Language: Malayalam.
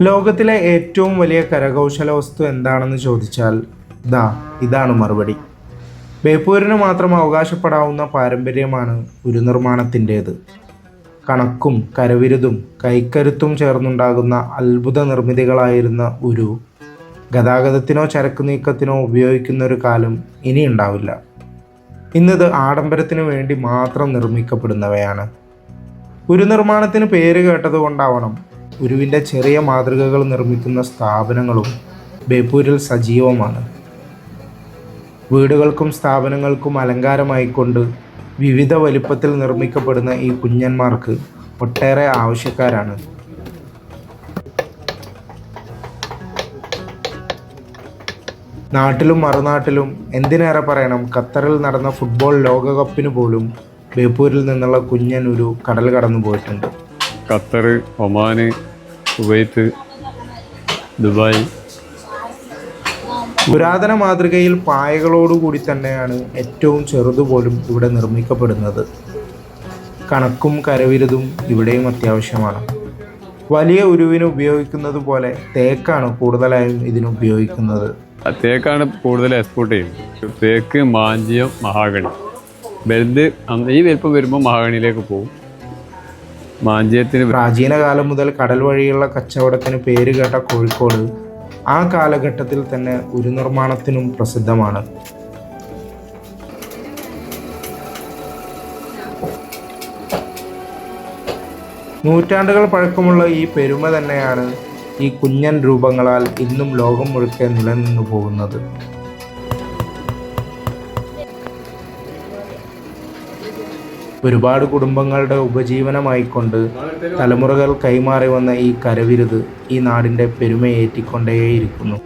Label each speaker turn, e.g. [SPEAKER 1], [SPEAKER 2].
[SPEAKER 1] ലോകത്തിലെ ഏറ്റവും വലിയ കരകൗശല വസ്തു എന്താണെന്ന് ചോദിച്ചാൽ ഇതാണ് മറുപടി. ബേപ്പൂരിന് മാത്രം അവകാശപ്പെടാവുന്ന പാരമ്പര്യമാണ് ഉരുനിർമ്മാണത്തിൻ്റേത്. കണക്കും കരവിരുതും കൈക്കരുത്തും ചേർന്നുണ്ടാകുന്ന അത്ഭുത നിർമ്മിതികളായിരുന്ന ഉരു ഗതാഗതത്തിനോ ചരക്ക് നീക്കത്തിനോ ഉപയോഗിക്കുന്ന ഒരു കാലം ഇനി ഉണ്ടാവില്ല. ഇന്നത് ആഡംബരത്തിന് വേണ്ടി മാത്രം നിർമ്മിക്കപ്പെടുന്നവയാണ്. ഉരുനിർമ്മാണത്തിന് പേര് കേട്ടതുകൊണ്ടാവണം ഉരുവിൻ്റെ ചെറിയ മാതൃകകൾ നിർമ്മിക്കുന്ന സ്ഥാപനങ്ങളും ബേപ്പൂരിൽ സജീവമാണ്. വീടുകൾക്കും സ്ഥാപനങ്ങൾക്കും അലങ്കാരമായിക്കൊണ്ട് വിവിധ വലിപ്പത്തിൽ നിർമ്മിക്കപ്പെടുന്ന ഈ കുഞ്ഞന്മാർക്ക് ഒട്ടേറെ ആവശ്യക്കാരാണ്. നാട്ടിലും മറുനാട്ടിലും, എന്തിനേറെ പറയണം ഖത്തറിൽ നടന്ന ഫുട്ബോൾ ലോകകപ്പിന് പോലും ബേപ്പൂരിൽ നിന്നുള്ള കുഞ്ഞൻ ഒരു കടൽ കടന്നു പോയിട്ടുണ്ട്.
[SPEAKER 2] ഖത്തർ, ഒമാന്, കുവൈത്ത്, ദുബായ്.
[SPEAKER 1] പുരാതന മാതൃകയിൽ പായകളോടുകൂടി തന്നെയാണ് ഏറ്റവും ചെറുതുപോലും ഇവിടെ നിർമ്മിക്കപ്പെടുന്നത്. കണക്കും കരവിരുതും ഇവിടെയും അത്യാവശ്യമാണ്. വലിയ ഉരുവിന് ഉപയോഗിക്കുന്നത് പോലെ തേക്കാണ് കൂടുതലായും ഇതിന് ഉപയോഗിക്കുന്നത്.
[SPEAKER 2] തേക്കാണ് കൂടുതൽ എക്സ്പോർട്ട് ചെയ്യുന്നത്. തേക്ക്, മാഞ്ചിയം, മഹാഗണി. വലുത് ഈ വലിപ്പം വരുമ്പോൾ മഹാഗണിയിലേക്ക് പോകും. മാഞ്ചിയത്തിന്
[SPEAKER 1] പ്രാചീന കാലം മുതൽ കടൽ വഴിയുള്ള കച്ചവടത്തിന് പേര് കേട്ട കോഴിക്കോട് ആ കാലഘട്ടത്തിൽ തന്നെ ഉരുനിർമ്മാണത്തിനും പ്രസിദ്ധമാണ്. നൂറ്റാണ്ടുകൾ പഴക്കമുള്ള ഈ പെരുമ തന്നെയാണ് ഈ കുഞ്ഞൻ രൂപങ്ങളാൽ ഇന്നും ലോകം മുഴുക്കെ നിലനിന്നു പോകുന്നത്. ഒരുപാട് കുടുംബങ്ങളുടെ ഉപജീവനമായിക്കൊണ്ട് തലമുറകൾ കൈമാറി വന്ന ഈ കരവിരുത് ഈ നാടിൻ്റെ പെരുമയേറ്റിക്കൊണ്ടേയിരിക്കുന്നു.